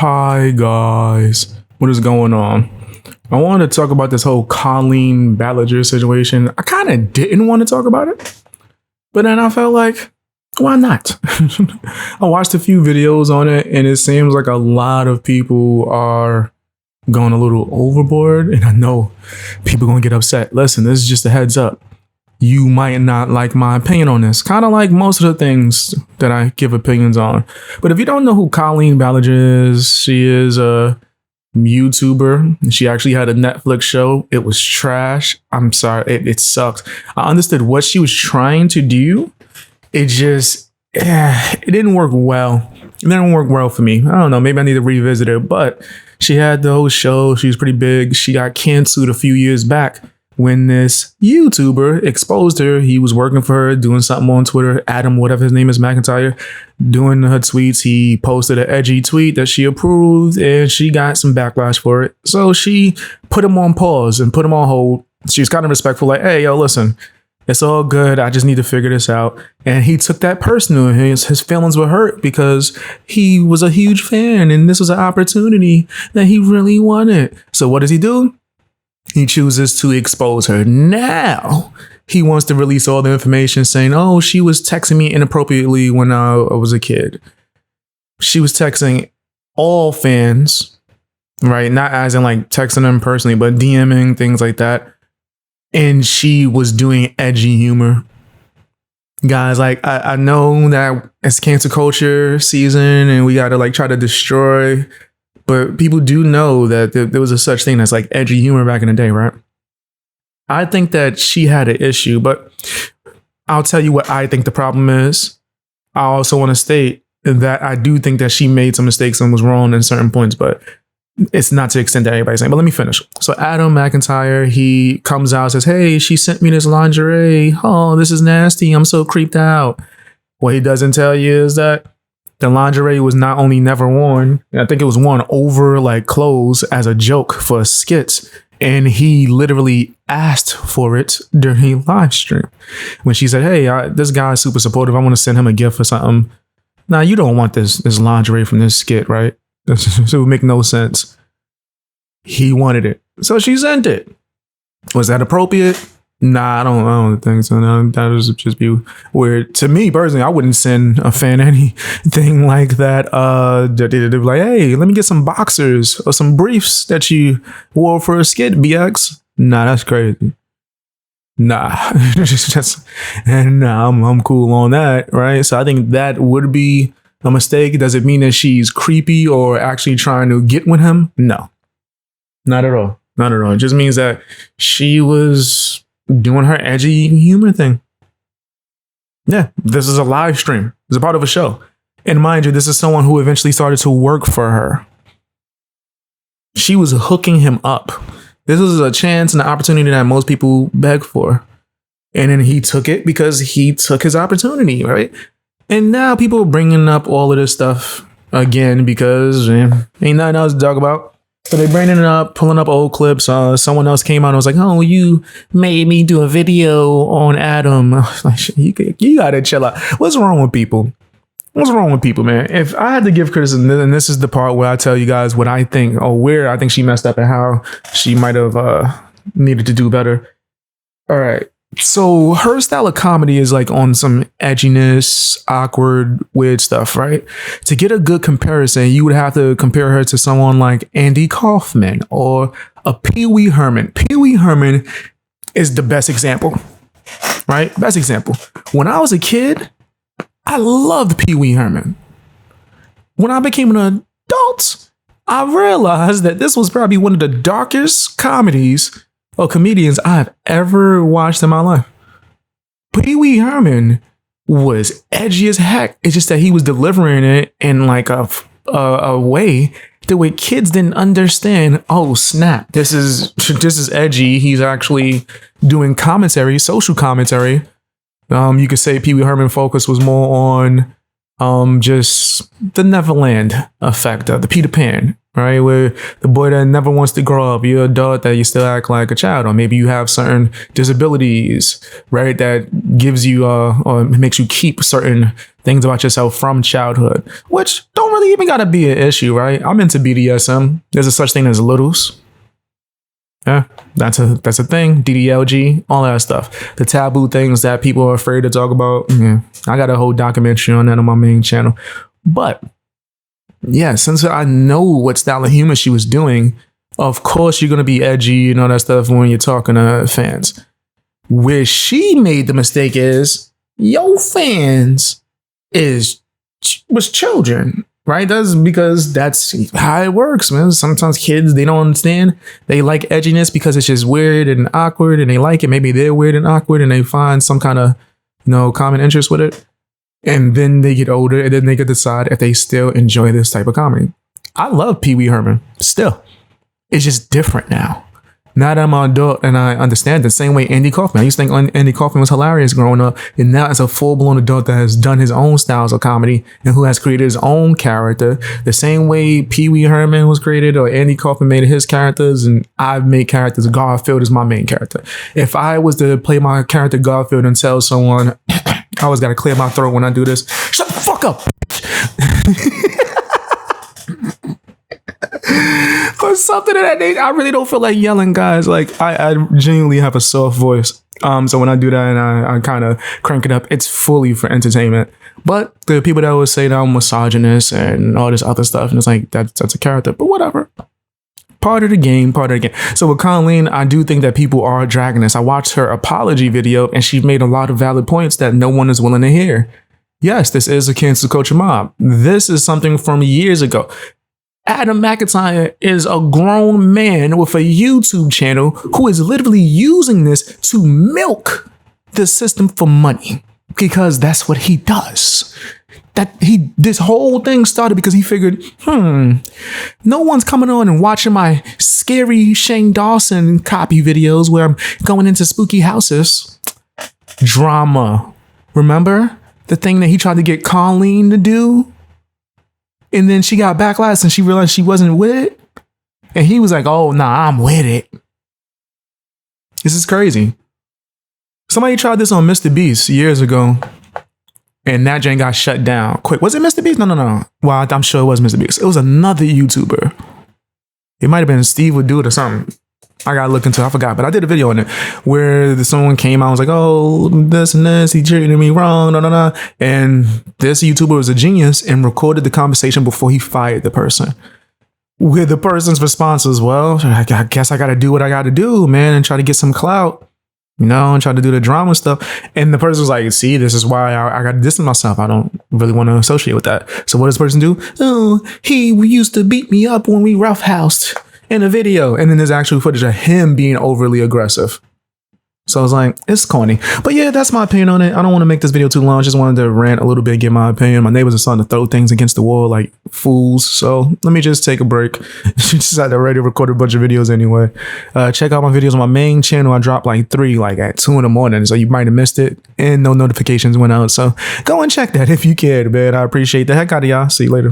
Hi guys, what is going on? I wanted to talk about this whole Colleen Ballinger situation. I kind of didn't want to talk about it, but then I felt like, why not? I watched a few videos on it, and it seems like a lot of people are going a little overboard, and I know people are gonna get upset. Listen, this is just a heads up. You might not like my opinion on this, kind of like most of the things that I give opinions on. But if you don't know who Colleen Ballinger is, she is a YouTuber. She actually had a Netflix show. It was trash. I'm sorry, it sucked. I understood what she was trying to do. It just, it didn't work well. It didn't work well for me. I don't know, maybe I need to revisit it. But she had the whole show. She was pretty big. She got canceled a few years back when this YouTuber exposed her. He was working for her, doing something on Twitter. Adam, whatever his name is, McIntyre, doing her tweets. He posted an edgy tweet that she approved, and she got some backlash for it. So she put him on pause and put him on hold. She was kind of respectful, like, hey, yo, listen, it's all good. I just need to figure this out. And he took that personal. His feelings were hurt because he was a huge fan, and this was an opportunity that he really wanted. So what does he do? He chooses to expose her. Now he wants to release all the information saying, oh, she was texting me inappropriately when I was a kid. She was texting all fans, right? Not as in like texting them personally, but DMing, things like that. And she was doing edgy humor. Guys, like, I know that it's cancel culture season and we got to like try to destroy, but people do know that there was a such thing as like edgy humor back in the day, right? I think that she had an issue, but I'll tell you what I think the problem is. I also want to state that I do think that she made some mistakes and was wrong in certain points, but it's not to the extent that everybody's saying. But let me finish. So Adam McIntyre, he comes out and says, hey, she sent me this lingerie. Oh, this is nasty. I'm so creeped out. What he doesn't tell you is that the lingerie was not only never worn, I think it was worn over like clothes as a joke for a skit. And he literally asked for it during a live stream. When she said, hey, this guy's super supportive. I want to send him a gift or something. Now, you don't want this lingerie from this skit, right? It would make no sense. He wanted it. So she sent it. Was that appropriate? Nah, I don't think so. No, that would just be weird. To me personally, I wouldn't send a fan anything like that. They'd be like, hey, let me get some boxers or some briefs that you wore for a skit, BX. Nah, that's crazy. Nah, I'm cool on that, right? So I think that would be a mistake. Does it mean that she's creepy or actually trying to get with him? No, not at all. Not at all. It just means that she was doing her edgy humor thing. Yeah, this is a live stream. It's a part of a show. And mind you, this is someone who eventually started to work for her. She was hooking him up. This was a chance and an opportunity that most people beg for. And then he took it because he took his opportunity, right? And now people are bringing up all of this stuff again because ain't nothing else to talk about. So they're bringing it up, pulling up old clips. Someone else came out and was like, oh, you made me do a video on Adam. Like, you gotta chill out. What's wrong with people? What's wrong with people, man? If I had to give criticism, and this is the part where I tell you guys what I think or where I think she messed up and how she might have needed to do better. All right. So her style of comedy is like on some edginess, awkward, weird stuff, right? To get a good comparison, you would have to compare her to someone like Andy Kaufman or a Pee Wee Herman. Pee Wee Herman is the best example, right? Best example. When I was a kid, I loved Pee Wee Herman. When I became an adult, I realized that this was probably one of the darkest comedies or comedians I've ever watched in my life. Pee Wee Herman was edgy as heck. It's just that he was delivering it in like a way the way kids didn't understand. Oh snap! This is edgy. He's actually doing commentary, social commentary. You could say Pee Wee Herman focus was more on just the Neverland effect of the Peter Pan, right? Where the boy that never wants to grow up, you're an adult that you still act like a child, or maybe you have certain disabilities, right? That gives you or makes you keep certain things about yourself from childhood, which don't really even gotta be an issue, right? I'm into BDSM. There's a such thing as littles. Yeah, that's a thing. DDLG, all that stuff. The taboo things that people are afraid to talk about. Yeah, I got a whole documentary on that on my main channel. But yeah, since I know what style of humor she was doing, of course you're gonna be edgy and all that stuff when you're talking to fans. Where she made the mistake is your fans was children. Right? That's because that's how it works, man. Sometimes kids, they don't understand. They like edginess because it's just weird and awkward and they like it. Maybe they're weird and awkward and they find some kind of, common interest with it. And then they get older and then they can decide if they still enjoy this type of comedy. I love Pee Wee Herman still. It's just different now. Now that I'm an adult and I understand the same way Andy Kaufman. I used to think Andy Kaufman was hilarious growing up. And now as a full-blown adult that has done his own styles of comedy and who has created his own character, the same way Pee Wee Herman was created or Andy Kaufman made his characters and I've made characters. Garfield is my main character. If I was to play my character Garfield and tell someone, I always got to clear my throat when I do this. Shut the fuck up. Or something of that nature. I really don't feel like yelling, guys. Like I genuinely have a soft voice. So when I do that and I kind of crank it up, it's fully for entertainment. But there are people that would say that I'm misogynist and all this other stuff, and it's like that's a character. But whatever. Part of the game. So with Colleen, I do think that people are dragging this. I watched her apology video and she made a lot of valid points that no one is willing to hear. Yes, this is a cancel culture mob. This is something from years ago. Adam McIntyre is a grown man with a YouTube channel who is literally using this to milk the system for money because that's what he does. This whole thing started because he figured, no one's coming on and watching my scary Shane Dawson copy videos where I'm going into spooky houses. Drama. Remember the thing that he tried to get Colleen to do? And then she got backlash and she realized she wasn't with it. And he was like, oh, nah, I'm with it. This is crazy. Somebody tried this on Mr. Beast years ago. And that Jane got shut down quick. Was it Mr. Beast? No. Well, I'm sure it was Mr. Beast. It was another YouTuber. It might have been Steve Would Do It or something. I gotta look into it. I forgot, but I did a video on it where someone came out and was like, oh, this and this, he treated me wrong, no. And this YouTuber was a genius and recorded the conversation before he fired the person. With the person's response was, well, I guess I gotta do what I gotta do, man, and try to get some clout, and try to do the drama stuff. And the person was like, see, this is why I gotta distance myself. I don't really want to associate with that. So what does this person do? Oh, he used to beat me up when we roughhoused. In a video, and then there's actual footage of him being overly aggressive. So I was like, it's corny. But yeah, that's my opinion on it. I don't want to make this video too long. I just wanted to rant a little bit, get my opinion. My neighbors are starting to throw things against the wall like fools. So let me just take a break. She decided to already record a bunch of videos anyway. Check out my videos on my main channel. I dropped like 3 at 2 in the morning. So you might have missed it and no notifications went out. So go and check that if you cared, man. I appreciate the heck out of y'all. See you later.